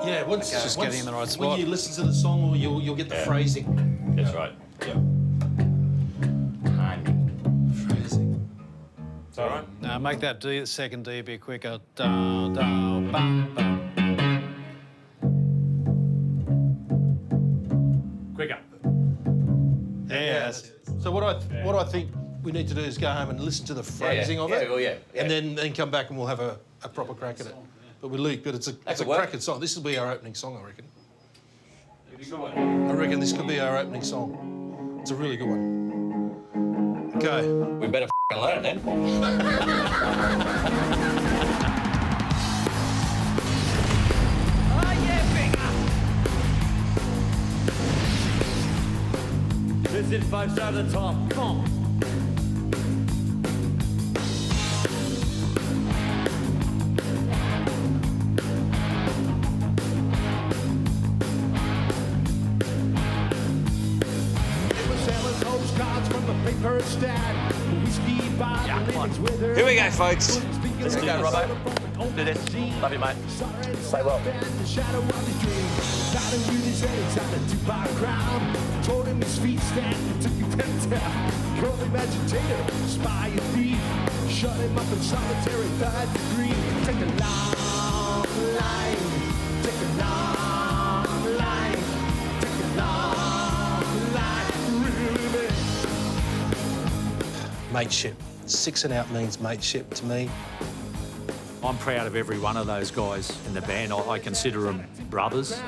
Yeah, once, Just getting in the right spot. When you listen to the song, you'll get the phrasing. That's right. Yeah. Phrasing. Is that all right? Now make that D, second D a bit quicker. Da, da, bum, bum. Quicker. Yes. So what I think we need to do is go home and listen to the phrasing of it. Yeah. And then come back and we'll have a proper crack at it. But we leak, but it's a cracking song. This will be our opening song, I reckon. I reckon this could be our opening song. It's a really good one. Okay. We better learn it then. Oh, yeah, bigger. This is 5 stars at the top. Come on. Here we go, folks. Let's go, Robbo. Do this. Love you, mate. Play well. Shut him up in solitary third degree. Take a long line. Take a long line. Take a long line. Really, Mateship. 6 and out means mateship to me. I'm proud of every one of those guys in the band. I consider them brothers.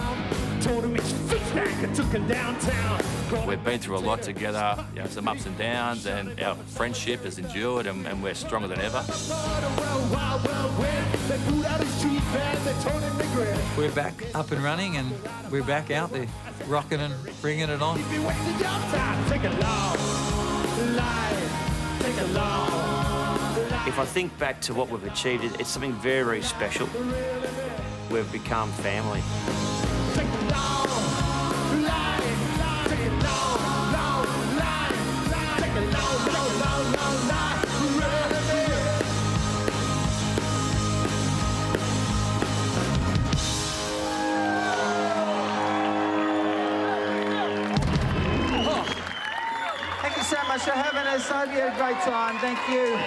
told him his feet stank and took him downtown. We've been through a lot together, some ups and downs, and our friendship has endured, and we're stronger than ever. We're back up and running, and we're back out there, rocking and bringing it on. If I think back to what we've achieved, it's something very, very special. We've become family. Thank you so much for having us. I hope you had a great time. Thank you.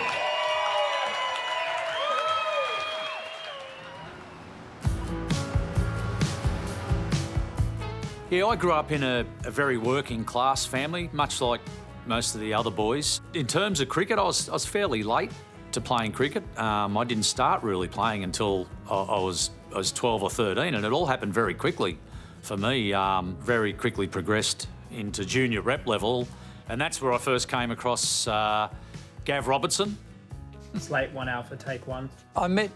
Yeah, I grew up in a very working class family, much like most of the other boys. In terms of cricket, I was fairly late to playing cricket. I didn't start really playing until I was 12 or 13, and it all happened very quickly for me. Very quickly progressed into junior rep level, and that's where I first came across Gav Robertson. Slate 1 Alpha, take 1. I met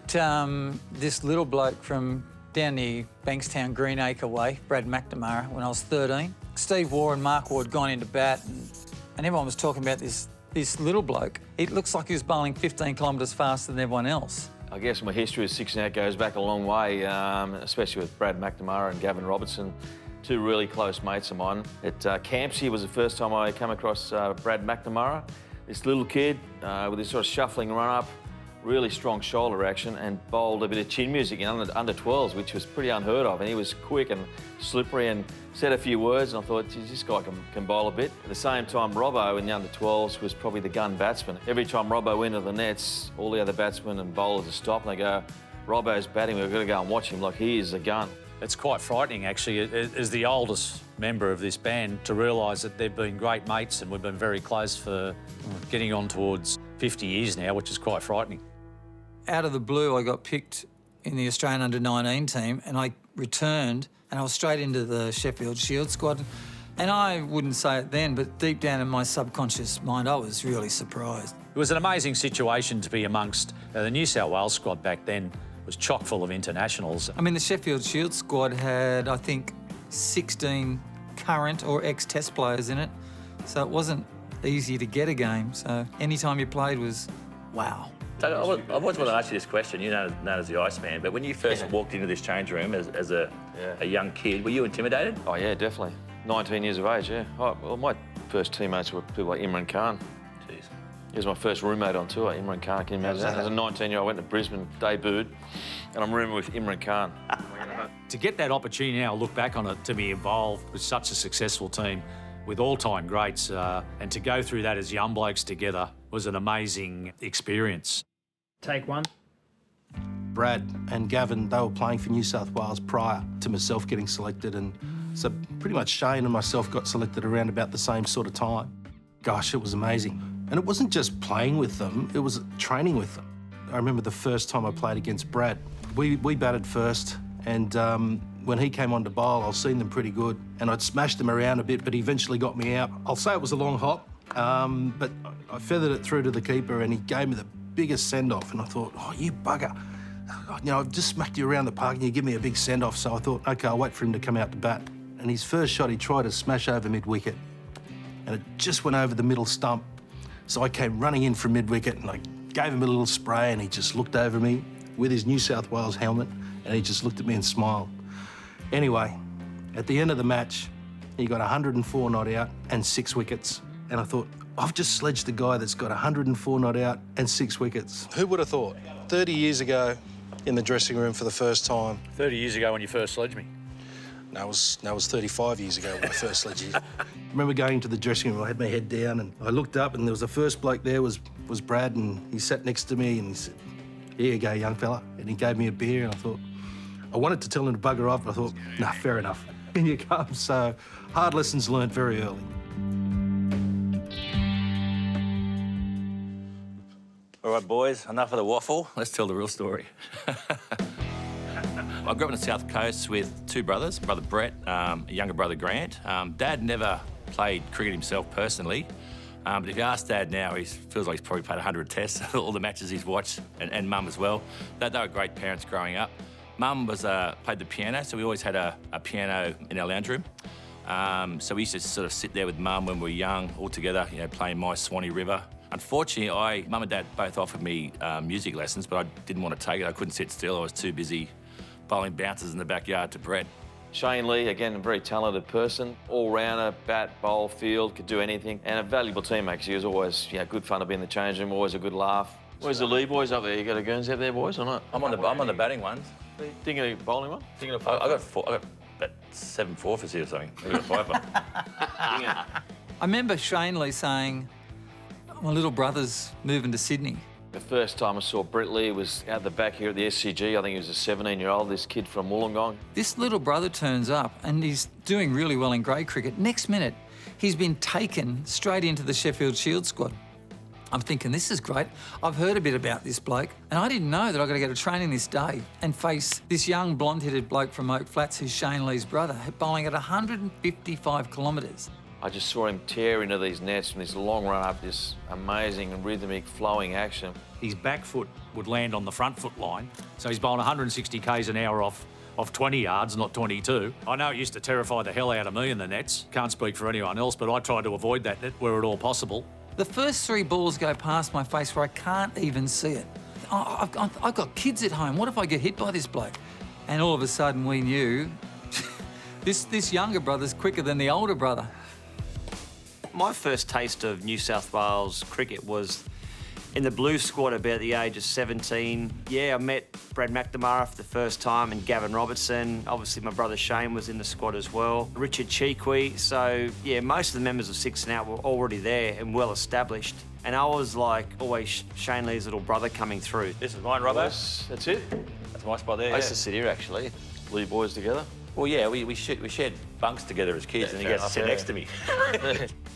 this little bloke from down near Bankstown, Greenacre Way, Brad McNamara, when I was 13. Steve Waugh and Mark Waugh had gone into bat, and everyone was talking about this little bloke. It looks like he was bowling 15 kilometres faster than everyone else. I guess my history with 6 and out goes back a long way, especially with Brad McNamara and Gavin Robertson, two really close mates of mine. At Campsie was the first time I came across Brad McNamara, this little kid with this sort of shuffling run-up, really strong shoulder action, and bowled a bit of chin music in under 12s, which was pretty unheard of. And he was quick and slippery and said a few words, and I thought, geez, this guy can bowl a bit. At the same time, Robbo in the under 12s was probably the gun batsman. Every time Robbo went to the nets, all the other batsmen and bowlers would stop and they go, Robbo's batting, we've got to go and watch him like he is a gun. It's quite frightening, actually, as the oldest member of this band, to realise that they've been great mates and we've been very close for getting on towards 50 years now, which is quite frightening. Out of the blue, I got picked in the Australian under-19 team, and I returned, and I was straight into the Sheffield Shield squad. And I wouldn't say it then, but deep down in my subconscious mind, I was really surprised. It was an amazing situation to be amongst the New South Wales squad back then. Was chock full of internationals. I mean, the Sheffield Shield squad had, I think, 16 current or ex-Test players in it, so it wasn't easy to get a game. So any time you played was wow. So I always want to ask you this question. You're known as the Iceman, but when you first walked into this change room as a young kid, were you intimidated? Oh, yeah, definitely. 19 years of age, yeah. Oh, well, my first teammates were people like Imran Khan. Jeez. He was my first roommate on tour, Imran Khan. Can you imagine that? As a 19-year-old, I went to Brisbane, debuted, and I'm rooming with Imran Khan. To get that opportunity now, look back on it, to be involved with such a successful team with all-time greats and to go through that as young blokes together was an amazing experience. Take one. Brad and Gavin, they were playing for New South Wales prior to myself getting selected, and so pretty much Shane and myself got selected around about the same sort of time. Gosh, it was amazing. And it wasn't just playing with them, it was training with them. I remember the first time I played against Brad. We batted first, and when he came on to bowl, I was seeing them pretty good, and I'd smashed them around a bit, but he eventually got me out. I'll say it was a long hop, but I feathered it through to the keeper, and he gave me the biggest send-off, and I thought, oh, you bugger. You know, I've just smacked you around the park and you give me a big send-off, so I thought, OK, I'll wait for him to come out to bat. And his first shot, he tried to smash over mid-wicket, and it just went over the middle stump. So I came running in from mid-wicket, and I gave him a little spray, and he just looked over me with his New South Wales helmet, and he just looked at me and smiled. Anyway, at the end of the match, he got 104 not out and 6 wickets. And I thought, I've just sledged the guy that's got 104 not out and 6 wickets. Who would have thought? 30 years ago, in the dressing room for the first time. 30 years ago when you first sledged me? No, it was 35 years ago when I first sledged you. I remember going into the dressing room, I had my head down, and I looked up, and there was the first bloke there was Brad, and he sat next to me, and he said, here you go, young fella. And he gave me a beer, and I thought, I wanted to tell him to bugger off, but I thought, nah, fair enough. In you come. So hard lessons learnt very early. All right, boys, enough of the waffle. Let's tell the real story. I grew up on the South Coast with 2 brothers, brother Brett, a younger brother Grant. Dad never played cricket himself personally, but if you ask Dad now, he feels like he's probably played 100 tests, all the matches he's watched, and Mum as well. They were great parents growing up. Mum played the piano, so we always had a piano in our lounge room. So we used to sort of sit there with Mum when we were young, all together, you know, playing My Swanee River. Unfortunately, Mum and Dad both offered me music lessons, but I didn't want to take it. I couldn't sit still. I was too busy bowling bouncers in the backyard to Brett. Shane Lee, again, a very talented person, all-rounder, bat, bowl, field, could do anything, and a valuable teammate because he was always, you know, good fun to be in the change room, always a good laugh. Where's the Lee boys up there? You got a Guernsey up there, boys, or not? I'm on the batting ones. Thinking of bowling one? Thinking of I got about 7 fourthers here or something. I got a fiver. I remember Shane Lee saying, my little brother's moving to Sydney. The first time I saw Brett Lee was out the back here at the SCG. I think he was a 17-year-old, this kid from Wollongong. This little brother turns up and he's doing really well in grade cricket. Next minute, he's been taken straight into the Sheffield Shield squad. I'm thinking, this is great. I've heard a bit about this bloke, and I didn't know that I've got to go to training this day and face this young blonde-headed bloke from Oak Flats who's Shane Lee's brother, bowling at 155 kilometres. I just saw him tear into these nets from this long run up, this amazing and rhythmic flowing action. His back foot would land on the front foot line, so he's bowling 160 k's an hour off 20 yards, not 22. I know it used to terrify the hell out of me in the nets. Can't speak for anyone else, but I tried to avoid that net where at all possible. The first 3 balls go past my face where I can't even see it. I've got kids at home. What if I get hit by this bloke? And all of a sudden we knew this younger brother's quicker than the older brother. My first taste of New South Wales cricket was in the Blue squad about the age of 17. Yeah, I met Brad McNamara for the first time and Gavin Robertson. Obviously, my brother Shane was in the squad as well. Richard Cheekwee. So, yeah, most of the members of Six and Out were already there and well established. And I was like always Shane Lee's little brother coming through. This is mine, Robbo. That's it? That's my spot there. I used to sit here, actually. Lee boys together. Well, yeah, we shared bunks together as kids, and he gets to sit next to me.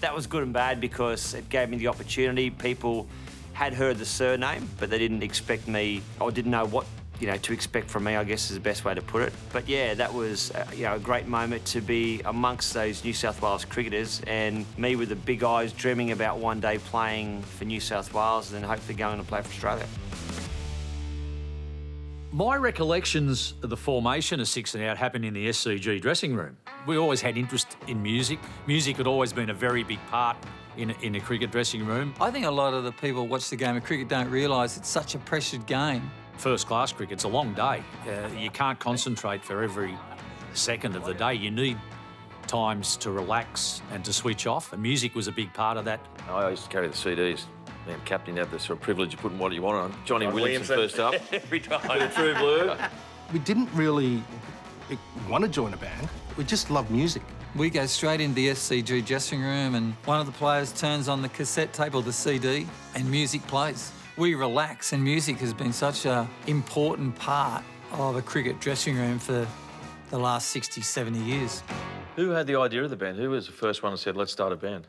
That was good and bad because it gave me the opportunity. People had heard the surname, but they didn't expect me, or didn't know what, you know, to expect from me, I guess is the best way to put it. But yeah, that was, you know, a great moment to be amongst those New South Wales cricketers, and me with the big eyes dreaming about one day playing for New South Wales and then hopefully going to play for Australia. My recollections of the formation of Six and Out happened in the SCG dressing room. We always had interest in music. Music had always been a very big part in a cricket dressing room. I think a lot of the people who watch the game of cricket don't realise it's such a pressured game. First-class cricket's a long day. You can't concentrate for every second of the day. You need times to relax and to switch off, and music was a big part of that. I used to carry the CDs. Man, captain had the sort of privilege of putting what you want on. Johnny Williamson first up. Every time. Bit of True Blue. We didn't really want to join a band. We just love music. We go straight into the SCG dressing room and one of the players turns on the cassette tape or the CD and music plays. We relax, and music has been such an important part of a cricket dressing room for the last 60, 70 years. Who had the idea of the band? Who was the first one that said, let's start a band?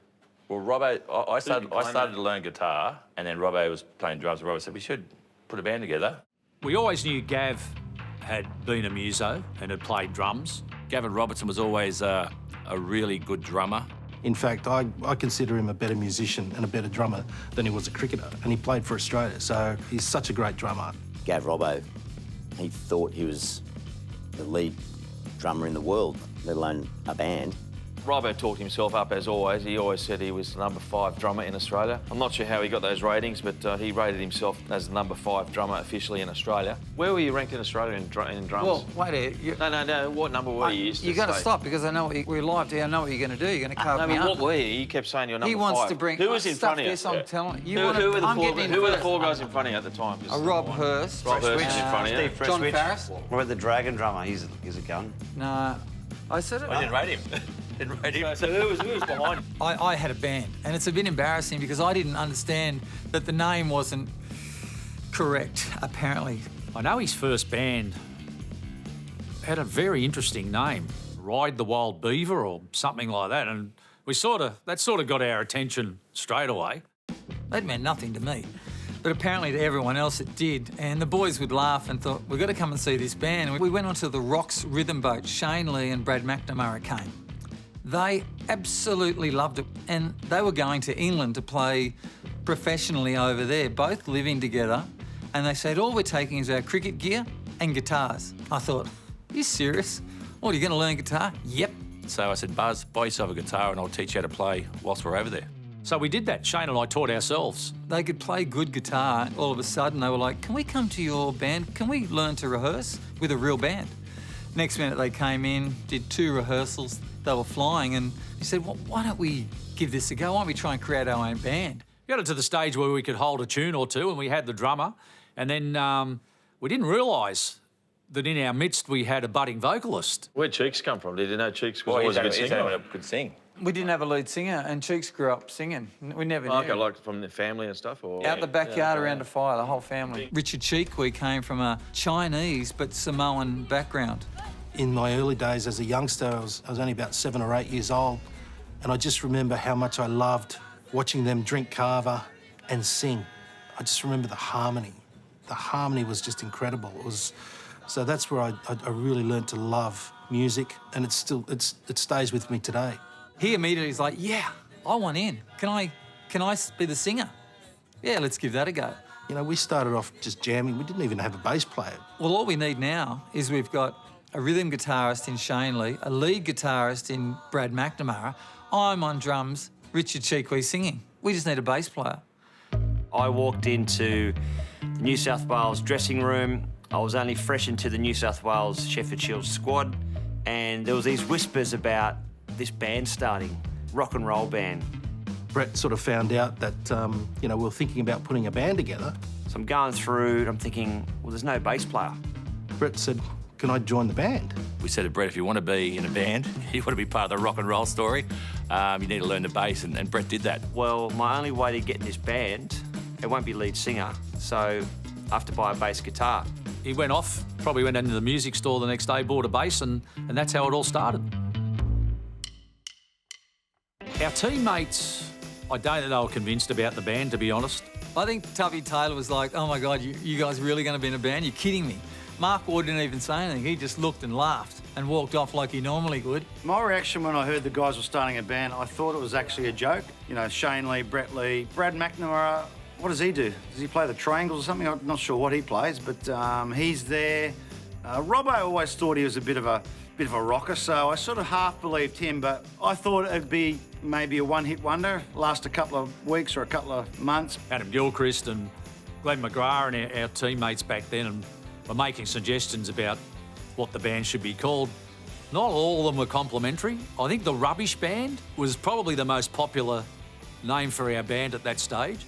Well, Robbo, I started to learn guitar, and then Robbo was playing drums, and Robbo said, we should put a band together. We always knew Gav had been a muso and had played drums. Gavin Robertson was always a really good drummer. In fact, I consider him a better musician and a better drummer than he was a cricketer, and he played for Australia, so he's such a great drummer. Gav Robbo, he thought he was the lead drummer in the world, let alone a band. Robbo talked himself up, as always. He always said he was the number 5 drummer in Australia. I'm not sure how he got those ratings, but he rated himself as the number 5 drummer officially in Australia. Where were you ranked in Australia in drums? Well, wait a No. What number were you? You've got to stop, because I know we're live here. I know what you're going to do. You're going to carve me but up. what were you? You kept saying you're number 5. He wants to bring... Who was in front of you? Yes, I'm telling you. Who were the 4 guys in front of you at the time? Rob Hurst. Rob Hurst was in front of you. Steve John Freshwich. Farris. What about the Dragon drummer? He's a gun. No. I said it. I didn't rate him. So who was behind him? I had a band, and it's a bit embarrassing because I didn't understand that the name wasn't correct, apparently. I know his first band had a very interesting name, Ride the Wild Beaver or something like that, and that sort of got our attention straight away. That meant nothing to me, but apparently to everyone else it did, and the boys would laugh and thought, we've got to come and see this band. And we went onto the Rocks rhythm boat. Shane Lee and Brad McNamara came. They absolutely loved it, and they were going to England to play professionally over there, both living together, and they said, all we're taking is our cricket gear and guitars. I thought, are you serious? What, are you going to learn guitar? Yep. So I said, Buzz, buy yourself a guitar and I'll teach you how to play whilst we're over there. So we did that. Shane and I taught ourselves. They could play good guitar. All of a sudden, they were like, can we come to your band? Can we learn to rehearse with a real band? Next minute, they came in, did 2 rehearsals. They were flying, and he said, well, why don't we give this a go? Why don't we try and create our own band? We got it to the stage where we could hold a tune or two, and we had the drummer. And then we didn't realise that in our midst we had a budding vocalist. Where'd Cheeks come from? Did you know Cheeks was always a good singer? Could sing. We didn't have a lead singer, and Cheeks grew up singing. We never knew. Okay, like from the family and stuff? Or Out the backyard around a fire, the whole family. Richard Cheekwee came from a Chinese but Samoan background. In my early days as a youngster, I was only about 7 or 8 years old, and I just remember how much I loved watching them drink kava and sing. I just remember the harmony. The harmony was just incredible. So that's where I really learned to love music, and it stays with me today. He immediately was like, yeah, I want in. Can I be the singer? Yeah, let's give that a go. You know, we started off just jamming. We didn't even have a bass player. Well, all we need now is we've got a rhythm guitarist in Shane Lee, a lead guitarist in Brad McNamara. I'm on drums, Richard Cheekwee singing. We just need a bass player. I walked into the New South Wales dressing room. I was only fresh into the New South Wales Sheffield Shield squad, and there was these whispers about this band starting, rock and roll band. Brett sort of found out that, we were thinking about putting a band together. So I'm going through and I'm thinking, well, there's no bass player. Brett said, can I join the band? We said to Brett, if you want to be in a band, you want to be part of the rock and roll story, you need to learn the bass, and Brett did that. Well, my only way to get in this band, it won't be lead singer, so I have to buy a bass guitar. He went off, probably went into the music store the next day, bought a bass, and that's how it all started. Our teammates, I don't think they were convinced about the band, to be honest. I think Tubby Taylor was like, oh my God, you guys really going to be in a band? You're kidding me. Mark Ward didn't even say anything. He just looked and laughed and walked off like he normally would. My reaction when I heard the guys were starting a band, I thought it was actually a joke. You know, Shane Lee, Brett Lee, Brad McNamara, what does he do? Does he play the triangles or something? I'm not sure what he plays, but he's there. Robbo always thought he was a bit of a rocker, so I sort of half believed him, but I thought it'd be maybe a one-hit wonder, last a couple of weeks or a couple of months. Adam Gilchrist and Glenn McGrath and our teammates back then and were making suggestions about what the band should be called. Not all of them were complimentary. I think the Rubbish Band was probably the most popular name for our band at that stage.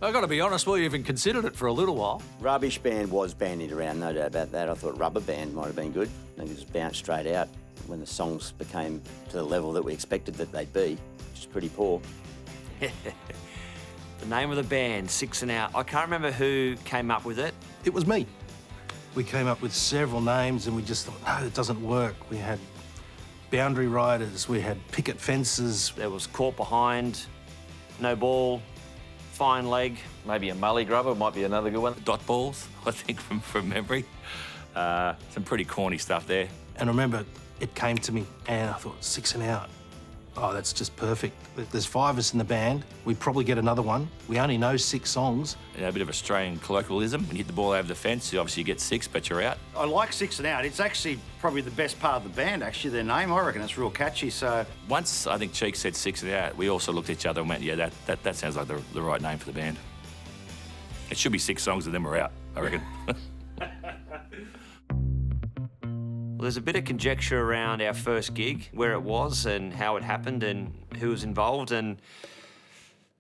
I've got to be honest, we even considered it for a little while. Rubbish band was bandied around, no doubt about that. I thought rubber band might have been good. They could just bounce straight out when the songs became to the level that we expected that they'd be, which is pretty poor. The name of the band, Six and Out. I can't remember who came up with it. It was me. We came up with several names and we just thought, no, it doesn't work. We had boundary riders, we had picket fences. There was Caught Behind, No Ball, Fine Leg. Maybe a mully grubber might be another good one. Dot balls, I think, from memory. Some pretty corny stuff there. And I remember it came to me and I thought, Six and Out. Oh, that's just perfect. There's 5 of us in the band. We'd probably get another one. We only know 6 songs. You know, a bit of Australian colloquialism. When you hit the ball over the fence, obviously you get 6, but you're out. I like Six and Out. It's actually probably the best part of the band, actually, their name. I reckon it's real catchy, so... Once I think Cheek said 6 and Out, we also looked at each other and went, yeah, that sounds like the right name for the band. It should be 6 songs and then we're out, I reckon. Well, there's a bit of conjecture around our first gig, where it was and how it happened and who was involved. And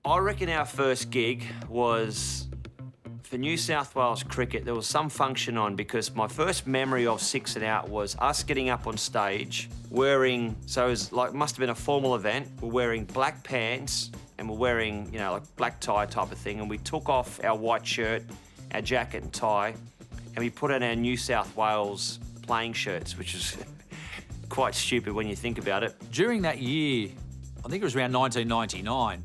I reckon our first gig was for New South Wales Cricket. There was some function on because my first memory of Six and Out was us getting up on stage wearing, so it was like, must have been a formal event. We're wearing black pants and we're wearing, you know, like black tie type of thing. And we took off our white shirt, our jacket and tie, and we put on our New South Wales playing shirts, which is quite stupid when you think about it. During that year, I think it was around 1999,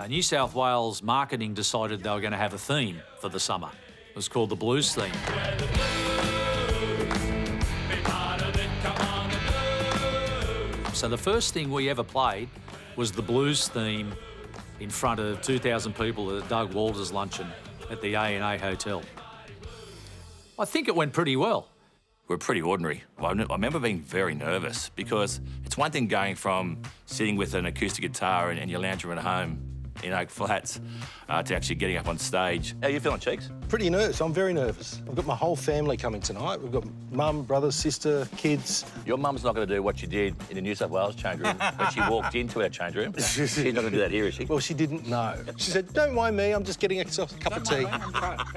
New South Wales marketing decided they were going to have a theme for the summer. It was called the Blues theme. So the first thing we ever played was the Blues theme in front of 2,000 people at Doug Walter's luncheon at the A&A Hotel. I think it went pretty well. We're pretty ordinary. I remember being very nervous because it's one thing going from sitting with an acoustic guitar in your lounge room at home in Oak Flats to actually getting up on stage. How are you feeling, Cheeks? Pretty nervous. I'm very nervous. I've got my whole family coming tonight. We've got mum, brother, sister, kids. Your mum's not going to do what you did in the New South Wales change room when she walked into our change room. She's not going to do that here, is she? Well, she didn't know. She said, don't mind me, I'm just getting a cup of tea.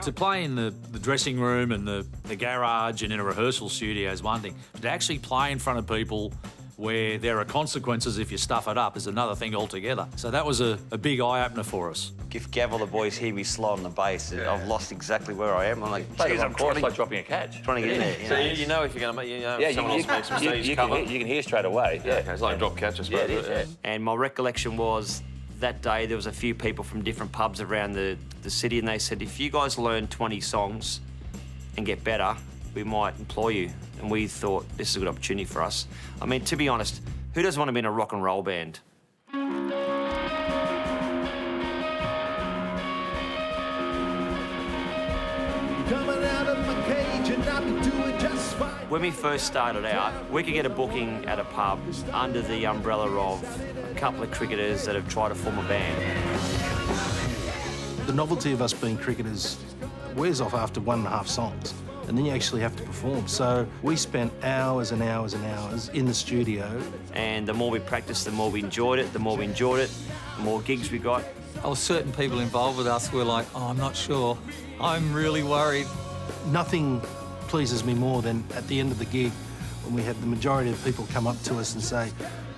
To play in the dressing room and the garage and in a rehearsal studio is one thing, but to actually play in front of people where there are consequences if you stuff it up is another thing altogether. So that was a big eye-opener for us. If Gav or the boys hear me slow on the bass, I've lost exactly where I am. I'm like, geez, I'm like dropping a catch. Trying to get in there. So you know if you're going to make, if someone else makes mistakes, you can hear straight away. Yeah, okay, it's like a drop catch, I suppose. Yeah, it is, yeah. And my recollection was that day there was a few people from different pubs around the city and they said, if you guys learn 20 songs and get better, we might employ you. And we thought this is a good opportunity for us. I mean, to be honest, who doesn't want to be in a rock and roll band? When we first started out, we could get a booking at a pub under the umbrella of a couple of cricketers that have tried to form a band. The novelty of us being cricketers wears off after 1.5 songs. And then you actually have to perform. So we spent hours and hours and hours in the studio. And the more we practiced, the more we enjoyed it. The more we enjoyed it, the more gigs we got. Oh, certain people involved with us were like, oh, I'm not sure. I'm really worried. Nothing pleases me more than at the end of the gig when we had the majority of people come up to us and say,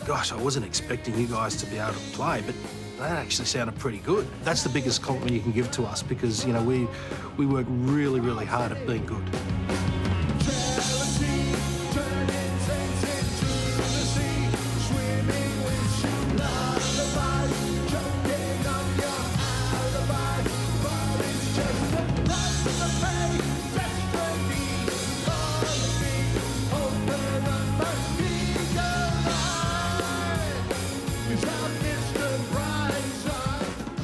gosh, I wasn't expecting you guys to be able to play, but that actually sounded pretty good. That's the biggest compliment you can give to us because, you know, we work really, really hard at being good.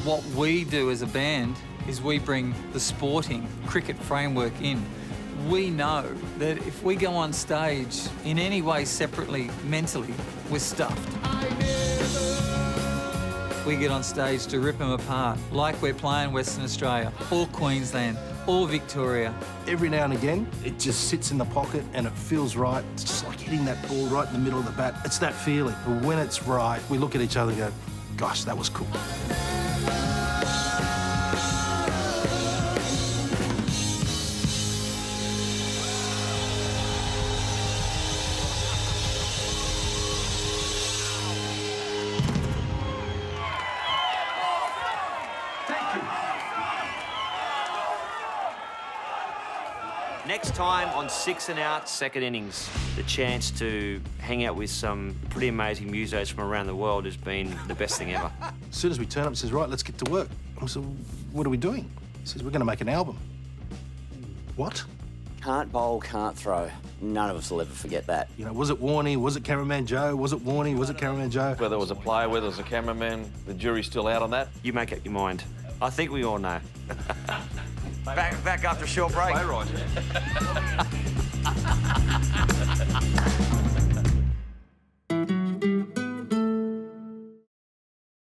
What we do as a band is we bring the sporting cricket framework in. We know that if we go on stage in any way separately, mentally, we're stuffed. We get on stage to rip them apart, like we're playing Western Australia, or Queensland, or Victoria. Every now and again, it just sits in the pocket and it feels right. It's just like hitting that ball right in the middle of the bat. It's that feeling. But when it's right, we look at each other and go, gosh, that was cool. Next time on 6 and Out, second innings, the chance to hang out with some pretty amazing musos from around the world has been the best thing ever. As soon as we turn up, he says, right, let's get to work. I said, what are we doing? He says, we're going to make an album. What? Can't bowl, can't throw. None of us will ever forget that. You know, was it Warney? Was it Cameraman Joe? Was it Warney? Was it Cameraman Joe? Whether it was a player, whether it was a cameraman, the jury's still out on that. You make up your mind. I think we all know. Back after a short break. Play right.